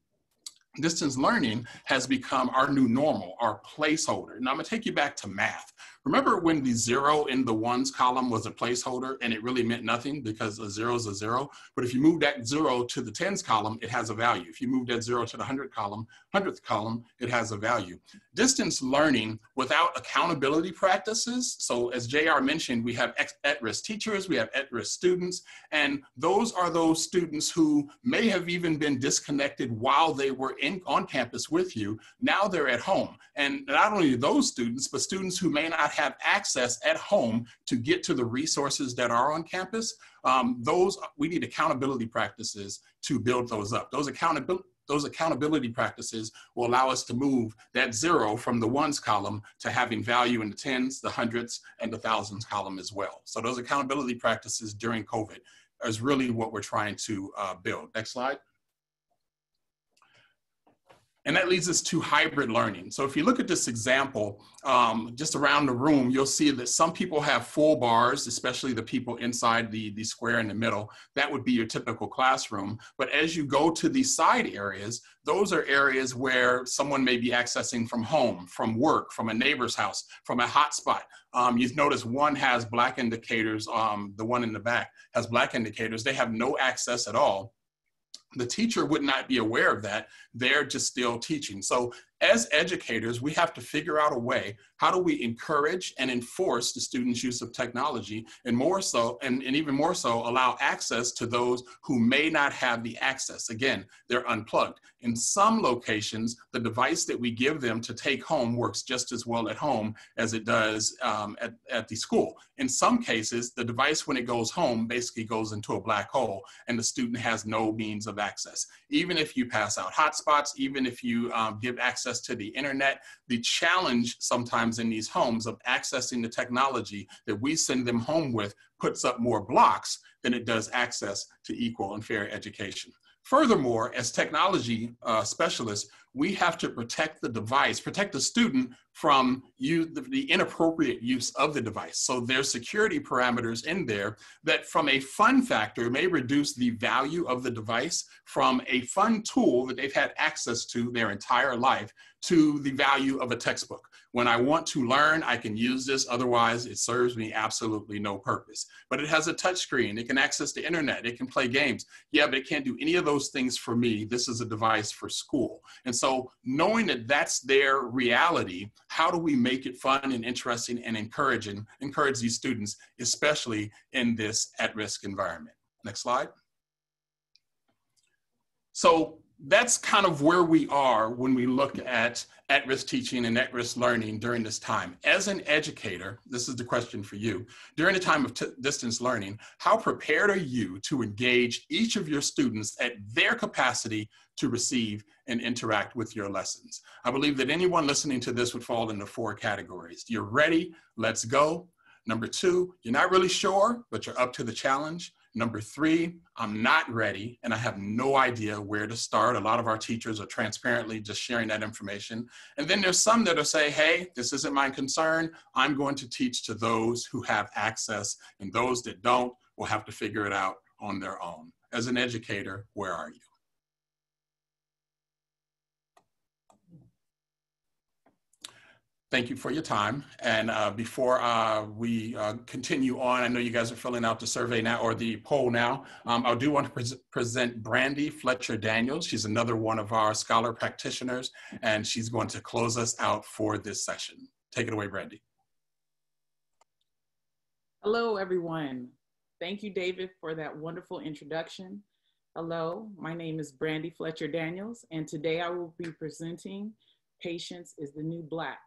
Distance learning has become our new normal, our placeholder. Now I'm gonna take you back to math. Remember when the 0 in the ones column was a placeholder and it really meant nothing because a 0 is a 0? But if you move that 0 to the tens column, it has a value. If you move that 0 to the 100 column, 100th column, it has a value. Distance learning without accountability practices. So as JR mentioned, we have at-risk teachers, we have at-risk students, and those are those students who may have even been disconnected while they were on campus with you. Now they're at home. And not only those students, but students who may not have access at home to get to the resources that are on campus. We need accountability practices to build those up. Those accountability practices will allow us to move that 0 from the ones column to having value in the tens, the hundreds, and the thousands column as well. So those accountability practices during COVID is really what we're trying to build. Next slide. And that leads us to hybrid learning. So if you look at this example, just around the room, you'll see that some people have full bars, especially the people inside the square in the middle. That would be your typical classroom. But as you go to the side areas, those are areas where someone may be accessing from home, from work, from a neighbor's house, from a hotspot. You've noticed one has black indicators, the one in the back has black indicators. They have no access at all. The teacher would not be aware of that. They're just still teaching. So as educators, we have to figure out a way, how do we encourage and enforce the students' use of technology, and more so, and even more so, allow access to those who may not have the access. Again, they're unplugged. In some locations, the device that we give them to take home works just as well at home as it does at the school. In some cases, the device, when it goes home, basically goes into a black hole, and the student has no means of access. Even if you pass out hotspots, even if you give access to the internet, the challenge sometimes in these homes of accessing the technology that we send them home with puts up more blocks than it does access to equal and fair education. Furthermore, as technology specialists, we have to protect the device, protect the student from the inappropriate use of the device. So there's security parameters in there that from a fun factor may reduce the value of the device from a fun tool that they've had access to their entire life to the value of a textbook. When I want to learn, I can use this, otherwise it serves me absolutely no purpose. But it has a touch screen, it can access the internet, it can play games. Yeah, but it can't do any of those things for me. This is a device for school. And so knowing that that's their reality, how do we make it fun and interesting and encourage these students, especially in this at-risk environment? Next slide. So that's kind of where we are when we look at at-risk teaching and at-risk learning during this time. As an educator, this is the question for you. During the time of distance learning, how prepared are you to engage each of your students at their capacity to receive and interact with your lessons? I believe that anyone listening to this would fall into 4 categories. You're ready, let's go. Number 2, you're not really sure, but you're up to the challenge. Number 3, I'm not ready and I have no idea where to start. A lot of our teachers are transparently just sharing that information. And then there's some that will say, hey, this isn't my concern. I'm going to teach to those who have access, and those that don't will have to figure it out on their own. As an educator, where are you? Thank you for your time. And before we continue on, I know you guys are filling out the survey now, or the poll now. I do want to present Brandy Fletcher Daniels. She's another one of our scholar practitioners, and she's going to close us out for this session. Take it away, Brandy. Hello, everyone. Thank you, David, for that wonderful introduction. Hello, my name is Brandy Fletcher Daniels, and today I will be presenting Patience is the New Black.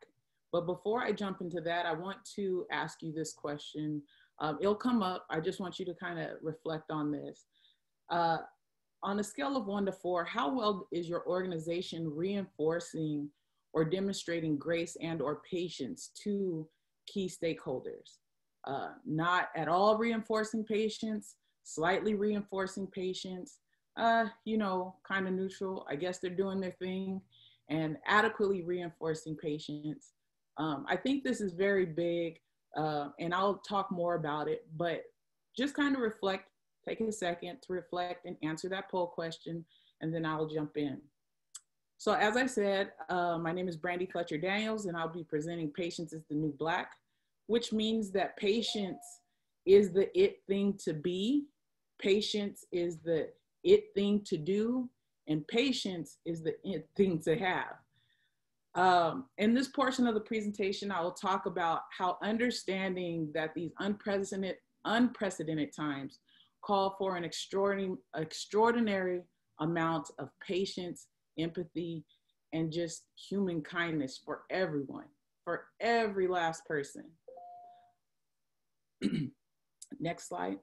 But before I jump into that, I want to ask you this question. It'll come up. I just want you to kind of reflect on this. On a scale of 1 to 4, how well is your organization reinforcing or demonstrating grace and or patience to key stakeholders? Not at all reinforcing patience, slightly reinforcing patience, you know, kind of neutral. I guess they're doing their thing, and adequately reinforcing patience. I think this is very big, and I'll talk more about it, but just kind of reflect, take a second to reflect and answer that poll question, and then I'll jump in. So as I said, my name is Brandy Fletcher Daniels, and I'll be presenting Patience is the New Black, which means that patience is the it thing to be, patience is the it thing to do, And patience is the thing to have. In this portion of the presentation, I will talk about how understanding that these unprecedented times call for an extraordinary amount of patience, empathy, and just human kindness for everyone, for every last person. Next slide.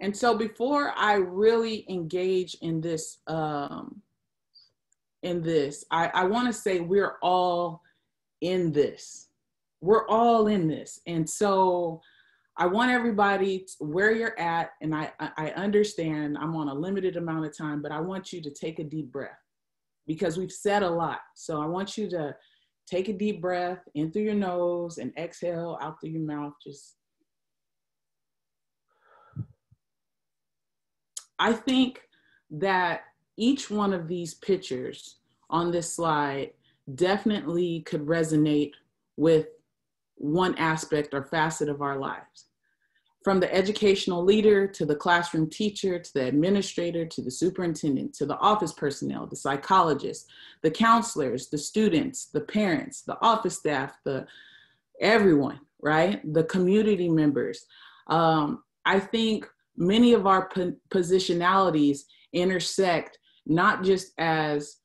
And so before I really engage in this, I want to say we're all in this. We're all in this. And so I want everybody where you're at, and I understand I'm on a limited amount of time, but I want you to take a deep breath because we've said a lot. So I want you to take a deep breath in through your nose and exhale out through your mouth. I think that each one of these pictures on this slide definitely could resonate with one aspect or facet of our lives. From the educational leader to the classroom teacher, to the administrator, to the superintendent, to the office personnel, the psychologists, the counselors, the students, the parents, the office staff, everyone, right? The community members. I think many of our positionalities intersect not just as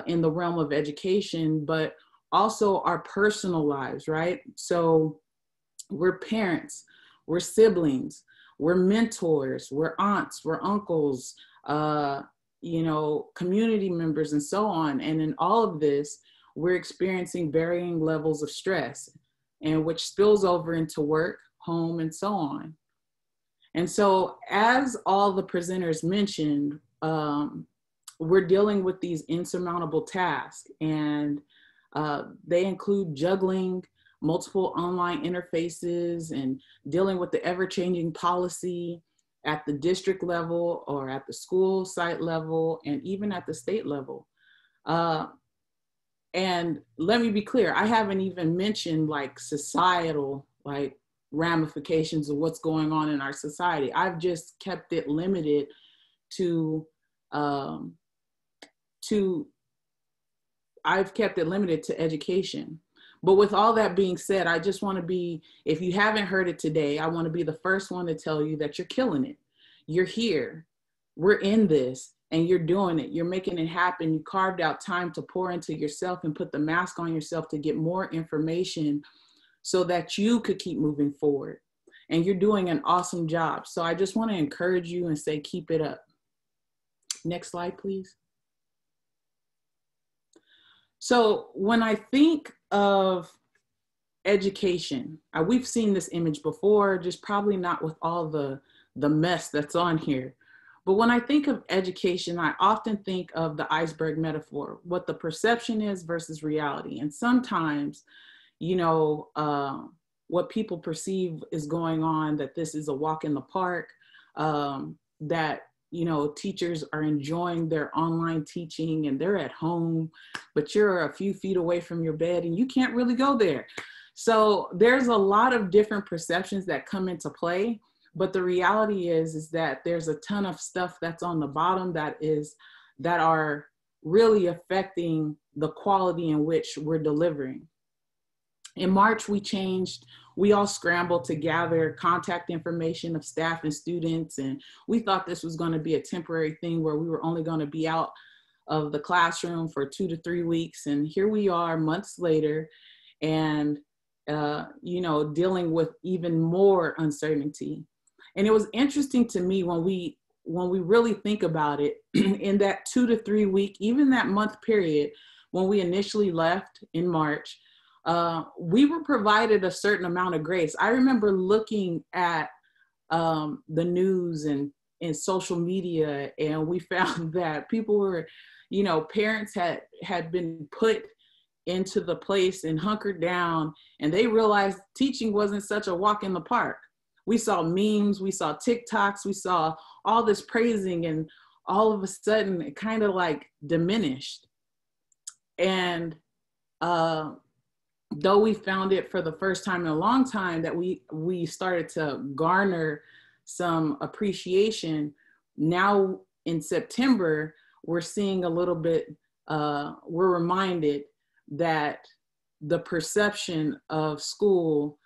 in the realm of education, but also our personal lives, right? So we're parents, we're siblings, we're mentors, we're aunts, we're uncles, community members and so on. And in all of this, we're experiencing varying levels of stress, and which spills over into work, home, and so on. And so as all the presenters mentioned, we're dealing with these insurmountable tasks, and they include juggling multiple online interfaces and dealing with the ever-changing policy at the district level or at the school site level and even at the state level. And let me be clear, I haven't even mentioned like societal ramifications of what's going on in our society. I've just kept it limited to education. But with all that being said, I just want to be, if you haven't heard it today, I want to be the first one to tell you that you're killing it. You're here. We're in this, and you're doing it. You're making it happen. You carved out time to pour into yourself and put the mask on yourself to get more information so that you could keep moving forward. And you're doing an awesome job. So I just want to encourage you and say, keep it up. Next slide, please. So when I think of education, we've seen this image before, just probably not with all the mess that's on here. But when I think of education, I often think of the iceberg metaphor, what the perception is versus reality. And sometimes, what people perceive is going on, that this is a walk in the park, that teachers are enjoying their online teaching and they're at home, but you're a few feet away from your bed and you can't really go there. So there's a lot of different perceptions that come into play, but the reality is that there's a ton of stuff that's on the bottom that are really affecting the quality in which we're delivering. In March, we all scrambled to gather contact information of staff and students, and we thought this was going to be a temporary thing where we were only going to be out of the classroom for 2 to 3 weeks. And here we are months later, and dealing with even more uncertainty. And it was interesting to me when we really think about it, in that 2 to 3 week, even that month period, when we initially left in March, we were provided a certain amount of grace. I remember looking at the news and social media, and we found that people were, parents had been put into the place and hunkered down, and they realized teaching wasn't such a walk in the park. We saw memes, we saw TikToks, we saw all this praising, and all of a sudden it kind of diminished. And though we found it for the first time in a long time that we started to garner some appreciation Now in September, we're seeing a little bit, we're reminded that the perception of school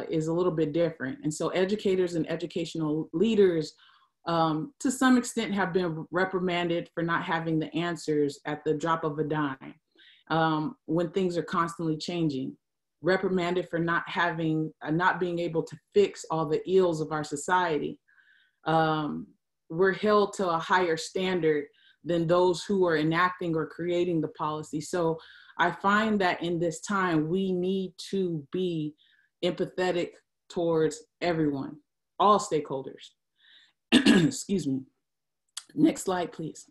is a little bit different. And so educators and educational leaders, to some extent, have been reprimanded for not having the answers at the drop of a dime when things are constantly changing. Reprimanded for not being able to fix all the ills of our society. We're held to a higher standard than those who are enacting or creating the policy. So I find that in this time, we need to be empathetic towards everyone, all stakeholders. Excuse me. Next slide, please.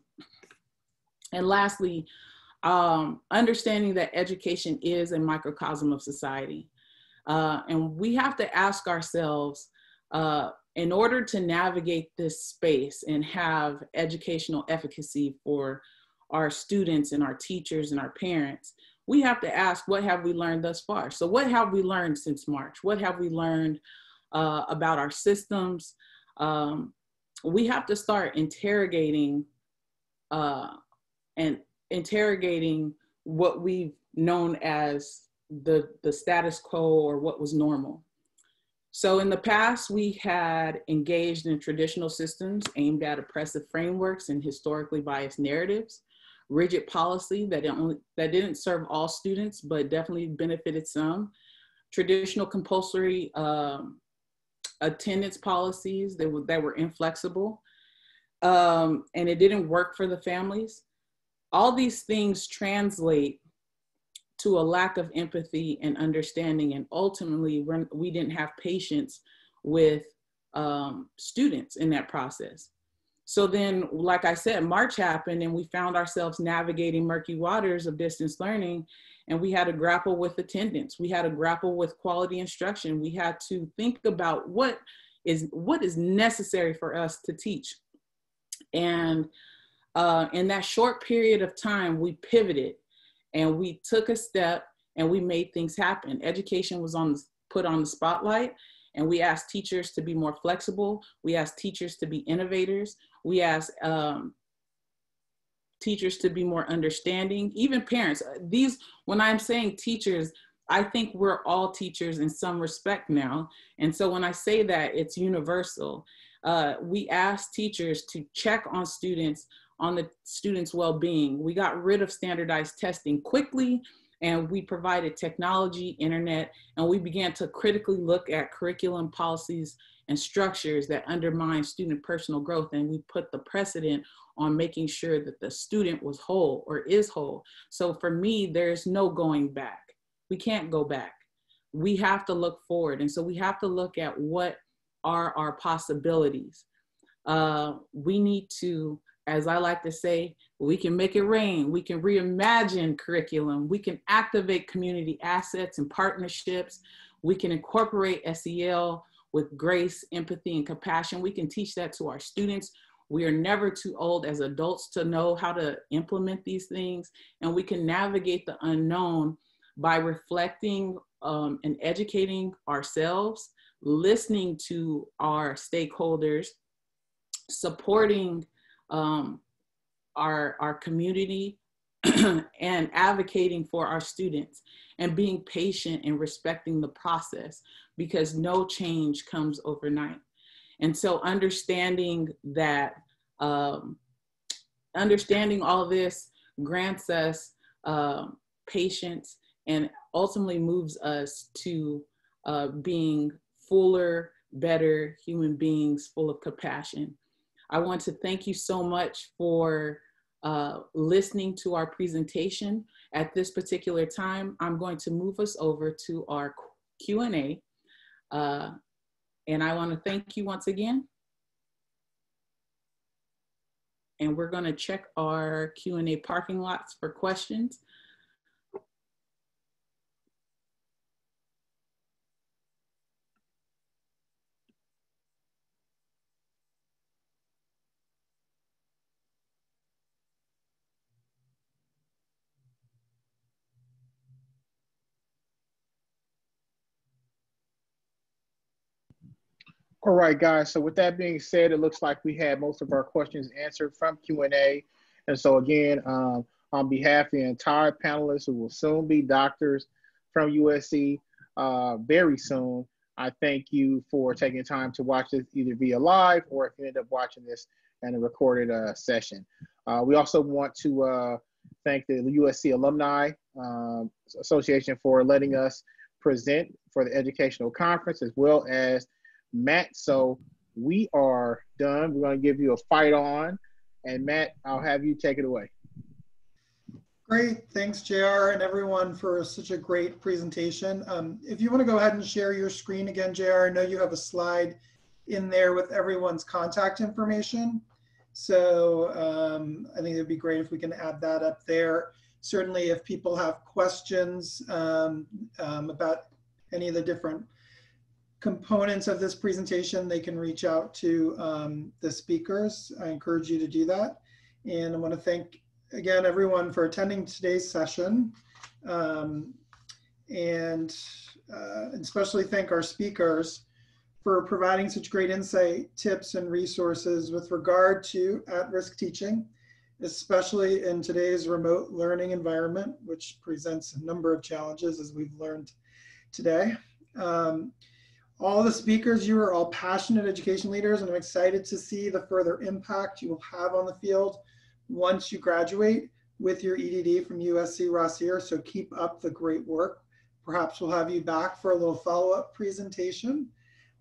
And lastly, understanding that education is a microcosm of society. And we have to ask ourselves, in order to navigate this space and have educational efficacy for our students and our teachers and our parents, we have to ask, what have we learned thus far? So what have we learned since March? What have we learned about our systems? We have to start interrogating what we've known as the status quo or what was normal. So in the past, we had engaged in traditional systems aimed at oppressive frameworks and historically biased narratives, rigid policy that didn't serve all students, but definitely benefited some, traditional compulsory attendance policies that were inflexible, and it didn't work for the families. All these things translate to a lack of empathy and understanding, and ultimately we didn't have patience with students in that process. So then, like I said, March happened and we found ourselves navigating murky waters of distance learning, and we had to grapple with attendance. We had to grapple with quality instruction. We had to think about what is necessary for us to teach. And in that short period of time, we pivoted and we took a step and we made things happen. Education was put on the spotlight, and we asked teachers to be more flexible. We asked teachers to be innovators. We asked teachers to be more understanding, even parents. When I'm saying teachers, I think we're all teachers in some respect now. And so when I say that, it's universal. We asked teachers to check on the students' well-being. We got rid of standardized testing quickly, and we provided technology, internet, and we began to critically look at curriculum policies and structures that undermine student personal growth. And we put the precedent on making sure that the student was whole or is whole. So for me, there's no going back. We can't go back. We have to look forward. And so we have to look at what are our possibilities. We need to, as I like to say, we can make it rain. We can reimagine curriculum. We can activate community assets and partnerships. We can incorporate SEL with grace, empathy, and compassion. We can teach that to our students. We are never too old as adults to know how to implement these things. And we can navigate the unknown by reflecting and educating ourselves, listening to our stakeholders, supporting our community, and advocating for our students, and being patient and respecting the process, because no change comes overnight. And so understanding that, understanding all this grants us patience and ultimately moves us to being fuller, better human beings full of compassion. I want to thank you so much for listening to our presentation. At this particular time, I'm going to move us over to our Q&A. And I want to thank you once again. And we're going to check our Q&A parking lots for questions. All right, guys. So with that being said, it looks like we had most of our questions answered from Q&A. And so again, on behalf of the entire panelists who will soon be doctors from USC very soon, I thank you for taking time to watch this either via live or if you end up watching this in a recorded session. We also want to thank the USC Alumni Association for letting us present for the educational conference, as well as Matt. So we are done. We're going to give you a fight on. And Matt, I'll have you take it away. Great. Thanks, JR, and everyone for such a great presentation. If you want to go ahead and share your screen again, JR, I know you have a slide in there with everyone's contact information. So I think it'd be great if we can add that up there. Certainly, if people have questions about any of the different components of this presentation, they can reach out to the speakers. I encourage you to do that. And I want to thank, again, everyone for attending today's session. And especially thank our speakers for providing such great insight, tips, and resources with regard to at-risk teaching, especially in today's remote learning environment, which presents a number of challenges, as we've learned today. All the speakers, you are all passionate education leaders, and I'm excited to see the further impact you will have on the field once you graduate with your EDD from USC Rossier. So keep up the great work. Perhaps we'll have you back for a little follow-up presentation.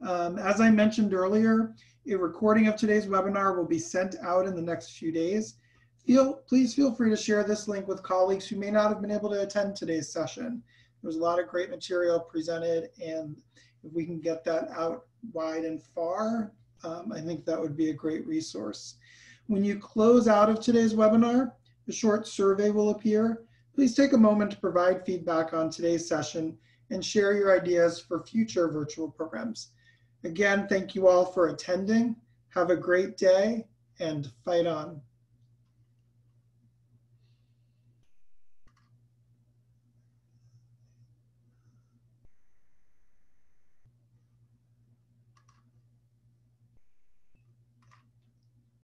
As I mentioned earlier, a recording of today's webinar will be sent out in the next few days. Please feel free to share this link with colleagues who may not have been able to attend today's session. There's a lot of great material presented, and if we can get that out wide and far, I think that would be a great resource. When you close out of today's webinar, a short survey will appear. Please take a moment to provide feedback on today's session and share your ideas for future virtual programs. Again, thank you all for attending. Have a great day and fight on.